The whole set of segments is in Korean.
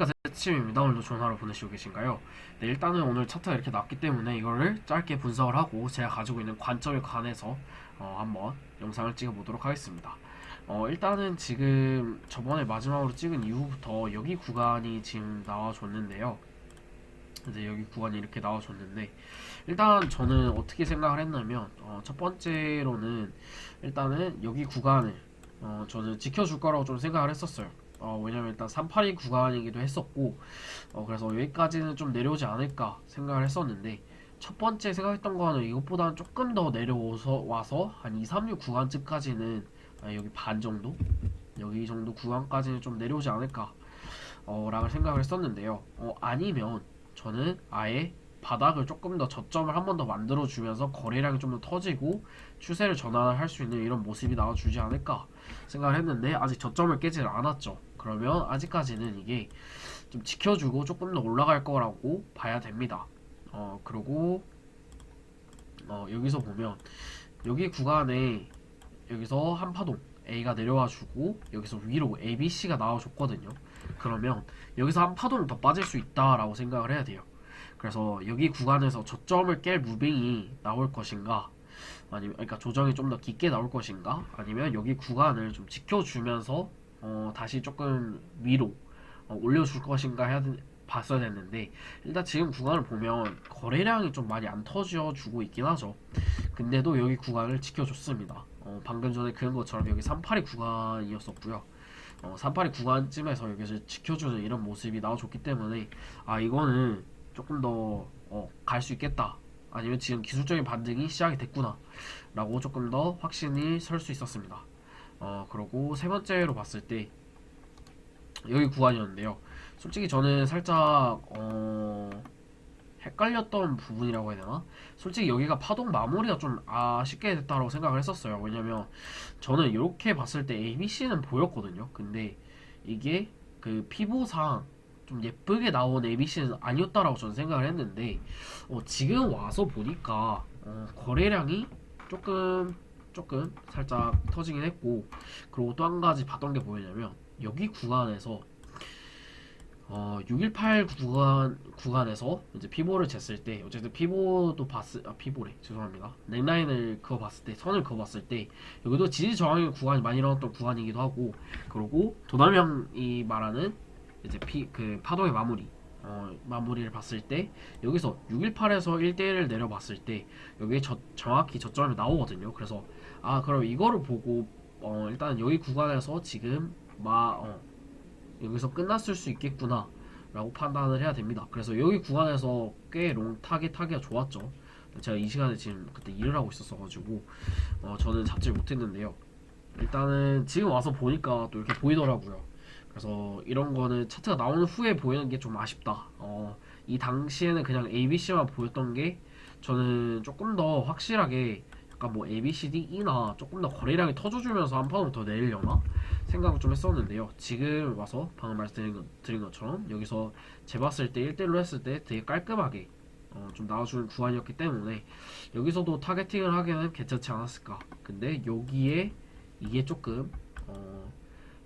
안녕하십니까, 세치입니다. 오늘도 좋은 하루 보내시고 계신가요? 네, 일단은 오늘 차트가 이렇게 나왔기 때문에 이거를 짧게 분석을 하고 제가 가지고 있는 관점에 관해서 한번 영상을 찍어보도록 하겠습니다. 일단은 지금 저번에 마지막으로 찍은 이후부터 여기 구간이 지금 나와줬는데요. 이제 여기 구간이 이렇게 나와줬는데, 일단 저는 어떻게 생각을 했냐면, 첫 번째로는 일단은 여기 구간을 저는 지켜줄 거라고 좀 생각을 했었어요. 왜냐면 일단 382 구간이기도 했었고, 그래서 여기까지는 좀 내려오지 않을까 생각을 했었는데, 첫 번째 생각했던 거는 이것보다는 조금 더 내려와서 한 236 구간쯤까지는, 여기 반 정도? 여기 정도 구간까지는 좀 내려오지 않을까 라고 생각을 했었는데요. 아니면 저는 아예 바닥을 조금 더 저점을 한 번 더 만들어 주면서 거래량이 좀 더 터지고 추세를 전환을 할 수 있는 이런 모습이 나와주지 않을까 생각을 했는데, 아직 저점을 깨질 않았죠. 그러면 아직까지는 이게 좀 지켜주고 조금 더 올라갈 거라고 봐야 됩니다. 그리고 여기서 보면 여기 구간에 여기서 한파동 A가 내려와주고 여기서 위로 ABC가 나와줬거든요. 그러면 여기서 한파동 더 빠질 수 있다라고 생각을 해야 돼요. 그래서 여기 구간에서 저점을 깰 무빙이 나올 것인가, 아니면 그러니까 조정이 좀 더 깊게 나올 것인가, 아니면 여기 구간을 좀 지켜주면서 다시 조금 위로 올려줄 것인가 봤어야 됐는데, 일단 지금 구간을 보면 거래량이 좀 많이 안 터져주고 있긴 하죠. 근데도 여기 구간을 지켜줬습니다. 방금 전에 그런 것처럼 여기 382 구간이었었고요. 382 구간쯤에서 여기서 지켜주는 이런 모습이 나와줬기 때문에, 이거는 조금 더 갈 수 있겠다, 아니면 지금 기술적인 반등이 시작이 됐구나 라고 조금 더 확신이 설 수 있었습니다. 그리고 세 번째로 봤을 때 여기 구간이었는데요. 솔직히 저는 살짝 헷갈렸던 부분이라고 해야 되나? 솔직히 여기가 파동 마무리가 좀 아쉽게 됐다고 생각을 했었어요. 왜냐면 저는 이렇게 봤을 때 ABC는 보였거든요. 근데 이게 그 피보상 좀 예쁘게 나온 ABC는 아니었다라고 저는 생각을 했는데, 지금 와서 보니까 거래량이 조금 살짝 터지긴 했고, 그리고 또 한 가지 봤던 게 뭐였냐면 여기 구간에서 618 구간에서 이제 피보를 쟀을 때, 어쨌든 피보도 피보래, 죄송합니다. 넥라인을 그어봤을 때, 선을 그어봤을 때 여기도 지지 저항의 구간이 많이 일어났던 구간이기도 하고, 그리고 도남형이 말하는 이제 그 파동의 마무리를 봤을 때 여기서 618에서 1대1을 내려봤을 때 여기에 정확히 저점이 나오거든요. 그래서 그럼 이거를 보고 일단 여기 구간에서 지금 여기서 끝났을 수 있겠구나 라고 판단을 해야 됩니다. 그래서 여기 구간에서 꽤 롱 타기가 좋았죠. 제가 이 시간에 지금 그때 일을 하고 있었어 가지고 저는 잡지 못했는데요. 일단은 지금 와서 보니까 또 이렇게 보이더라고요. 그래서 이런 거는 차트가 나오는 후에 보이는 게 좀 아쉽다. 이 당시에는 그냥 ABC만 보였던 게 저는 조금 더 확실하게 약간 뭐 ABCDE나 조금 더 거래량이 터져주면서 한 판을 더 내리려나 생각을 좀 했었는데요. 지금 와서 방금 말씀드린 것처럼 여기서 재봤을 때 1대1로 했을 때 되게 깔끔하게 좀 나와주는 구간이었기 때문에 여기서도 타겟팅을 하기에는 괜찮지 않았을까. 근데 여기에 이게 조금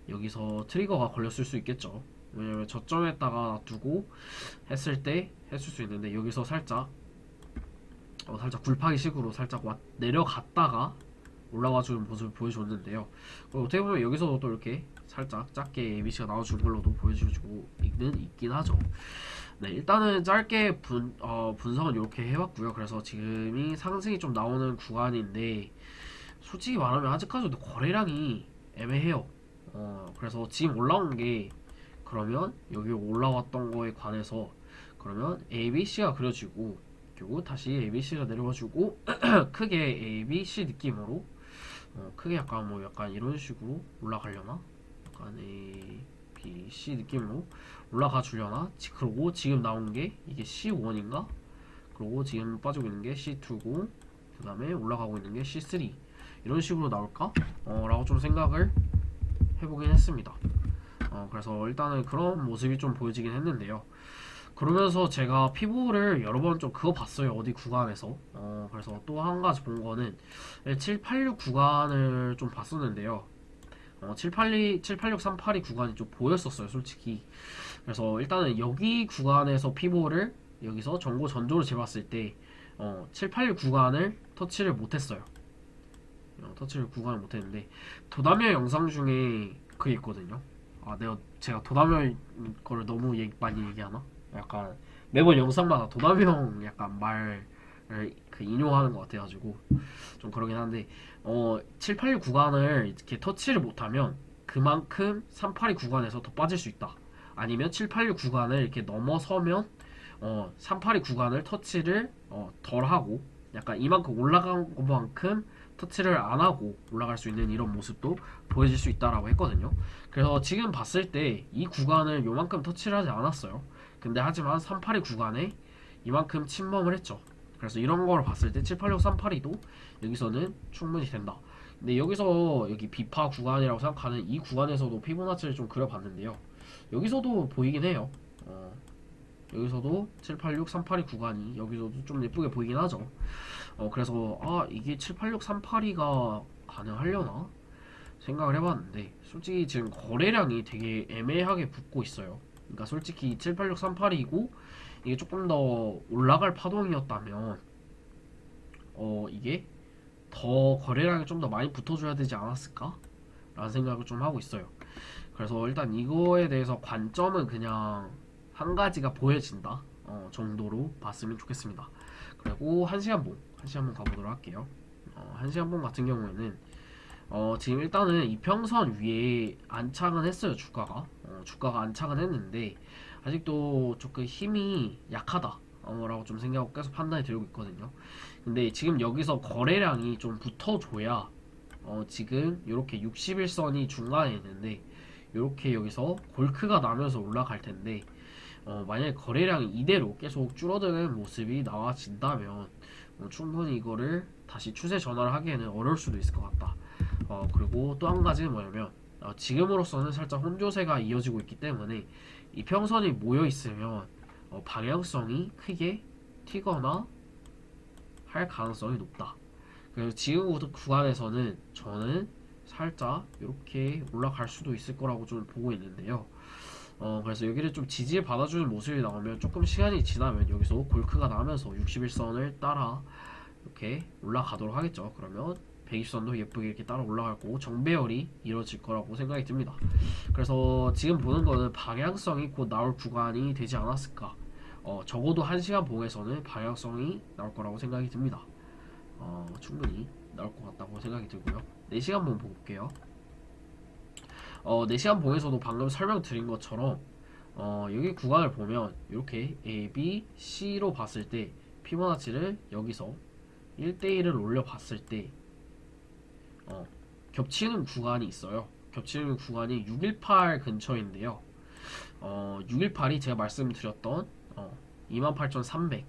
여기서 트리거가 걸렸을 수 있겠죠. 왜냐면 저점에다가 두고 했을 때 했을 수 있는데, 여기서 살짝 굴파기 식으로 살짝 내려갔다가 올라와주는 모습을 보여줬는데요. 어떻게 보면 여기서도 또 이렇게 살짝 작게 ABC가 나와준 걸로도 보여주고 있긴 하죠. 네, 일단은 짧게 분석은 이렇게 해봤고요. 그래서 지금이 상승이 좀 나오는 구간인데, 솔직히 말하면 아직까지도 거래량이 애매해요. 그래서 지금 올라온 게, 그러면 여기 올라왔던 거에 관해서 그러면 ABC가 그려지고, 그리고 다시 ABC가 내려와주고 크게 ABC 느낌으로 크게 약간 이런 식으로 올라가려나? 약간 ABC 느낌으로 올라가 주려나? 그리고 지금 나온 게 이게 C1인가? 그리고 지금 빠지고 있는 게 C2고, 그 다음에 올라가고 있는 게 C3, 이런 식으로 나올까? 라고 좀 생각을 해보긴 했습니다. 그래서 일단은 그런 모습이 좀 보여지긴 했는데요. 그러면서 제가 피부를 여러 번 좀 그어봤어요. 어디 구간에서. 그래서 또 한 가지 본 거는 786 구간을 좀 봤었는데요. 786, 382 구간이 좀 보였었어요, 솔직히. 그래서 일단은 여기 구간에서 피보를 여기서 전고 전조로 재봤을 때 7, 8, 6 구간을 터치를 못했어요. 터치를 구간을 못했는데 도담열 영상 중에 그게 있거든요. 아, 제가 도담열 거를 너무 많이 얘기하나? 약간 매번 영상마다 도담형 약간 말을 그 인용하는 것 같아가지고 좀 그러긴 한데 7, 8, 6 구간을 이렇게 터치를 못하면 그만큼 3, 8, 2 구간에서 더 빠질 수 있다. 아니면 7, 8, 6 구간을 이렇게 넘어서면 3, 8, 2 구간을 터치를 덜 하고 약간 이만큼 올라간 것만큼 터치를 안 하고 올라갈 수 있는 이런 모습도 보여질 수 있다라고 했거든요. 그래서 지금 봤을 때 이 구간을 요만큼 터치를 하지 않았어요. 근데 하지만 382 구간에 이만큼 침범을 했죠. 그래서 이런 걸 봤을 때 786, 382도 여기서는 충분히 된다. 근데 여기서 여기 비파 구간이라고 생각하는 이 구간에서도 피보나치를 좀 그려봤는데요. 여기서도 보이긴 해요. 여기서도 786, 382 구간이 여기서도 좀 예쁘게 보이긴 하죠. 그래서 이게 786, 382가 가능하려나 생각을 해봤는데 솔직히 지금 거래량이 되게 애매하게 붙고 있어요. 그러니까 솔직히 786, 382이고 이게 조금 더 올라갈 파동이었다면 이게 더 거래량이 좀 더 많이 붙어줘야 되지 않았을까? 라는 생각을 좀 하고 있어요. 그래서 일단 이거에 대해서 관점은 그냥 한 가지가 보여진다 정도로 봤으면 좋겠습니다. 그리고 한시간봉 가보도록 할게요. 한시간봉 같은 경우에는 지금 일단은 이평선 위에 안착은 했어요. 주가가 안착은 했는데 아직도 조금 힘이 약하다 라고 좀 생각하고 계속 판단이 들고 있거든요. 근데 지금 여기서 거래량이 좀 붙어줘야 지금 이렇게 61선이 중간에 있는데 이렇게 여기서 골크가 나면서 올라갈 텐데 만약에 거래량이 이대로 계속 줄어드는 모습이 나와진다면 충분히 이거를 다시 추세 전환을 하기에는 어려울 수도 있을 것 같다. 그리고 또 한 가지는 뭐냐면 지금으로서는 살짝 혼조세가 이어지고 있기 때문에 이 평선이 모여 있으면 방향성이 크게 튀거나 할 가능성이 높다. 그래서 지금 구간에서는 저는 살짝 이렇게 올라갈 수도 있을 거라고 좀 보고 있는데요. 그래서 여기를 좀 지지를 받아주는 모습이 나오면 조금 시간이 지나면 여기서 골크가 나면서 61선을 따라 이렇게 올라가도록 하겠죠. 그러면 120선도 예쁘게 이렇게 따라 올라갈 거고 정배열이 이루어질 거라고 생각이 듭니다. 그래서 지금 보는 거는 방향성이 곧 나올 구간이 되지 않았을까. 적어도 1시간 봉에서는 방향성이 나올 거라고 생각이 듭니다. 충분히 나올 것 같다고 생각이 들고요. 4시간 봉 볼게요. 4시간 봉에서도 방금 설명드린 것처럼 여기 구간을 보면 이렇게 A, B, C로 봤을 때 피보나치를 여기서 1대1을 올려봤을 때 겹치는 구간이 있어요. 겹치는 구간이 618 근처인데요. 618이 제가 말씀드렸던 28,300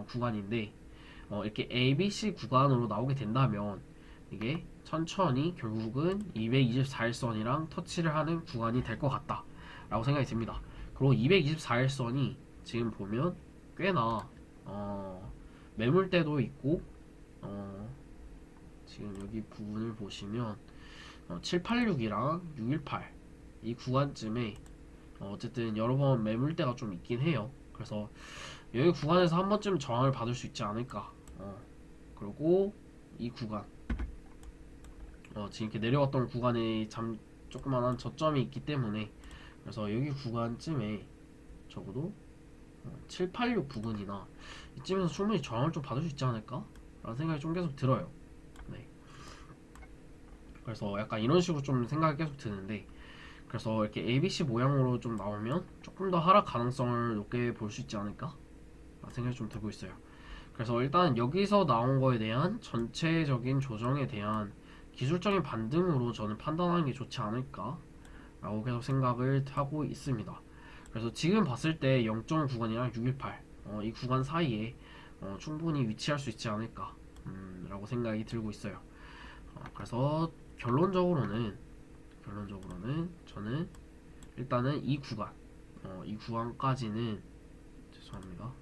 구간인데 이렇게 ABC 구간으로 나오게 된다면 이게 천천히 결국은 224일선이랑 터치를 하는 구간이 될 것 같다 라고 생각이 듭니다. 그리고 224일선이 지금 보면 꽤나 매물대도 있고 지금 여기 부분을 보시면 786이랑 618 이 구간쯤에 어쨌든 여러 번 매물대가 좀 있긴 해요. 그래서 여기 구간에서 한 번쯤 저항을 받을 수 있지 않을까. 그리고 이 구간 지금 이렇게 내려왔던 구간에 조그만한 저점이 있기 때문에 그래서 여기 구간쯤에 적어도 786 부근이나 이쯤에서 충분히 저항을 좀 받을 수 있지 않을까? 라는 생각이 좀 계속 들어요. 네. 그래서 약간 이런 식으로 좀 생각이 계속 드는데 그래서 이렇게 ABC 모양으로 좀 나오면 조금 더 하락 가능성을 높게 볼 수 있지 않을까? 라는 생각이 좀 들고 있어요. 그래서 일단 여기서 나온 거에 대한 전체적인 조정에 대한 기술적인 반등으로 저는 판단하는 게 좋지 않을까 라고 계속 생각을 하고 있습니다. 그래서 지금 봤을 때 0.9간이랑 618 이 구간 사이에 충분히 위치할 수 있지 않을까 라고 생각이 들고 있어요. 그래서 결론적으로는 저는 일단은 이 구간까지는 죄송합니다.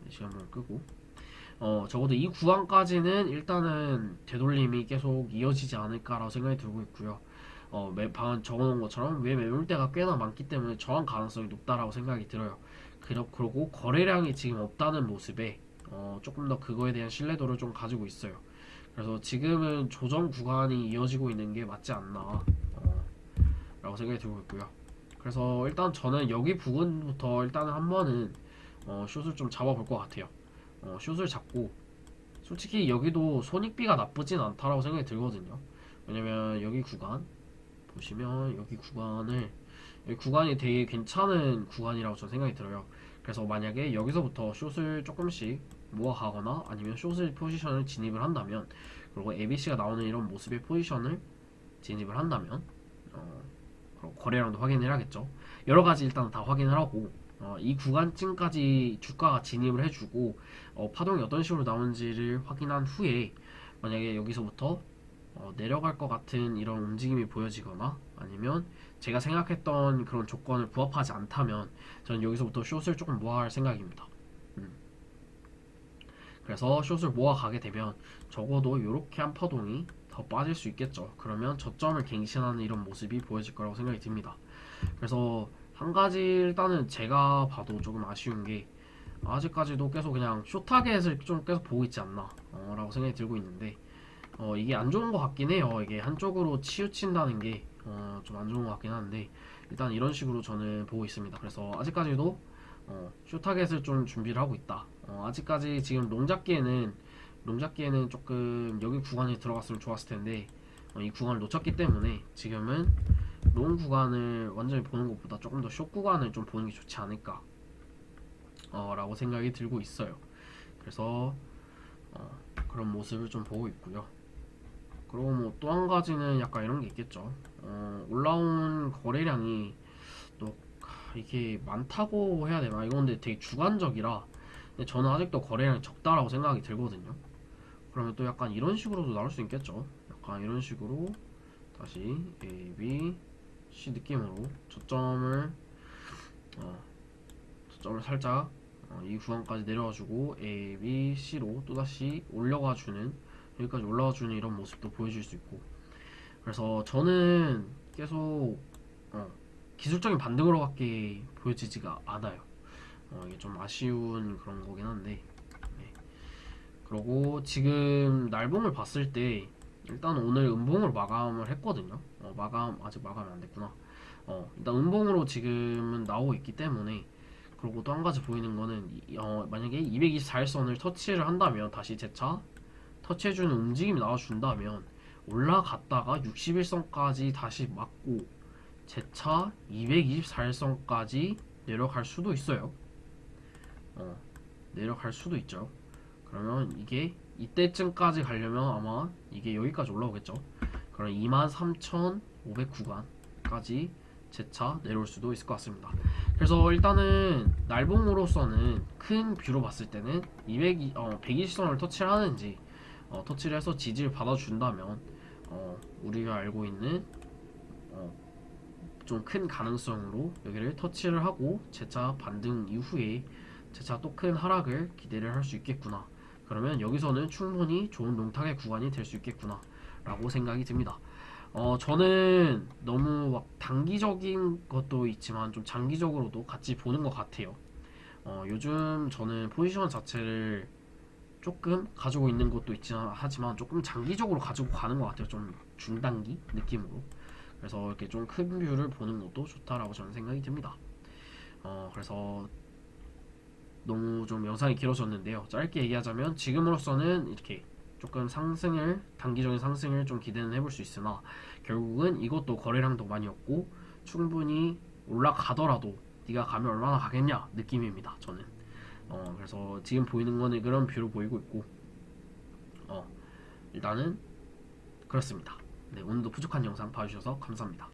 시간을 끄고 적어도 이 구간까지는 일단은 되돌림이 계속 이어지지 않을까라고 생각이 들고 있고요. 방금 적어놓은 것처럼 외 매물대가 꽤나 많기 때문에 저항 가능성이 높다라고 생각이 들어요. 그리고 거래량이 지금 없다는 모습에 조금 더 그거에 대한 신뢰도를 좀 가지고 있어요. 그래서 지금은 조정 구간이 이어지고 있는 게 맞지 않나 라고 생각이 들고 있고요. 그래서 일단 저는 여기 부근부터 일단은 한 번은 숏을 좀 잡아볼 것 같아요. 숏을 잡고 솔직히 여기도 손익비가 나쁘진 않다라고 생각이 들거든요. 왜냐면 여기 구간 보시면 여기 구간이 되게 괜찮은 구간이라고 저는 생각이 들어요. 그래서 만약에 여기서부터 숏을 조금씩 모아가거나 아니면 숏을 포지션을 진입을 한다면, 그리고 ABC가 나오는 이런 모습의 포지션을 진입을 한다면 그리고 거래량도 확인을 해야겠죠. 여러 가지 일단 다 확인을 하고 이 구간쯤까지 주가가 진입을 해주고 파동이 어떤 식으로 나오는지를 확인한 후에 만약에 여기서부터 내려갈 것 같은 이런 움직임이 보여지거나 아니면 제가 생각했던 그런 조건을 부합하지 않다면 저는 여기서부터 숏을 조금 모아할 생각입니다. 그래서 숏을 모아가게 되면 적어도 이렇게 한 파동이 더 빠질 수 있겠죠. 그러면 저점을 갱신하는 이런 모습이 보여질 거라고 생각이 듭니다. 그래서 한 가지 일단은 제가 봐도 조금 아쉬운 게 아직까지도 계속 그냥 숏 타겟을 좀 계속 보고 있지 않나 라고 생각이 들고 있는데 이게 안 좋은 것 같긴 해요. 이게 한쪽으로 치우친다는 게 좀 안 좋은 것 같긴 한데 일단 이런 식으로 저는 보고 있습니다. 그래서 아직까지도 숏 타겟을 좀 준비를 하고 있다. 아직까지 지금 롱잡기에는 조금 여기 구간에 들어갔으면 좋았을 텐데 이 구간을 놓쳤기 때문에 지금은 롱 구간을 완전히 보는 것보다 조금 더 숏 구간을 좀 보는 게 좋지 않을까 라고 생각이 들고 있어요. 그래서 그런 모습을 좀 보고 있고요. 그리고 뭐 또 한 가지는 약간 이런 게 있겠죠. 올라온 거래량이 또 이게 많다고 해야 되나? 이건 근데 되게 주관적이라 근데 저는 아직도 거래량이 적다라고 생각이 들거든요. 그러면 또 약간 이런 식으로도 나올 수 있겠죠. 약간 이런 식으로 다시 A, B, C 느낌으로 저점을 살짝 이 구간까지 내려와주고 A, B, C로 또다시 올려가주는, 여기까지 올라와주는 이런 모습도 보여줄 수 있고. 그래서 저는 계속 기술적인 반등으로밖에 보여지지가 않아요. 이게 좀 아쉬운 그런 거긴 한데 네. 그리고 지금 날봉을 봤을 때 일단 오늘 음봉으로 마감을 했거든요. 아직 마감이 안 됐구나. 일단 음봉으로 지금은 나오고 있기 때문에. 그리고 또 한 가지 보이는 거는 만약에 224일선을 터치를 한다면 다시 재차 터치해주는 움직임이 나와준다면 올라갔다가 61선까지 다시 맞고 재차 224일선까지 내려갈 수도 있어요. 내려갈 수도 있죠. 그러면 이게 이때쯤까지 가려면 아마 이게 여기까지 올라오겠죠. 그럼 23,500 구간까지 재차 내려올 수도 있을 것 같습니다. 그래서 일단은 날봉으로서는 큰 뷰로 봤을 때는 120선을 터치를 하는지 터치를 해서 지지를 받아준다면 우리가 알고 있는 좀 큰 가능성으로 여기를 터치를 하고 재차 반등 이후에 재차 또 큰 하락을 기대를 할 수 있겠구나. 그러면 여기서는 충분히 좋은 롱타겟 구간이 될 수 있겠구나 라고 생각이 듭니다. 저는 너무 막 단기적인 것도 있지만 좀 장기적으로도 같이 보는 것 같아요. 요즘 저는 포지션 자체를 조금 가지고 있는 것도 있지만 하지만 조금 장기적으로 가지고 가는 것 같아요. 좀 중단기 느낌으로. 그래서 이렇게 좀 큰 뷰를 보는 것도 좋다라고 저는 생각이 듭니다. 그래서 너무 좀 영상이 길어졌는데요. 짧게 얘기하자면 지금으로서는 이렇게 조금 단기적인 상승을 좀 기대는 해볼 수 있으나 결국은 이것도 거래량도 많이 없고 충분히 올라가더라도 네가 가면 얼마나 가겠냐 느낌입니다. 저는. 그래서 지금 보이는 거는 그런 뷰로 보이고 있고 일단은 그렇습니다. 네, 오늘도 부족한 영상 봐주셔서 감사합니다.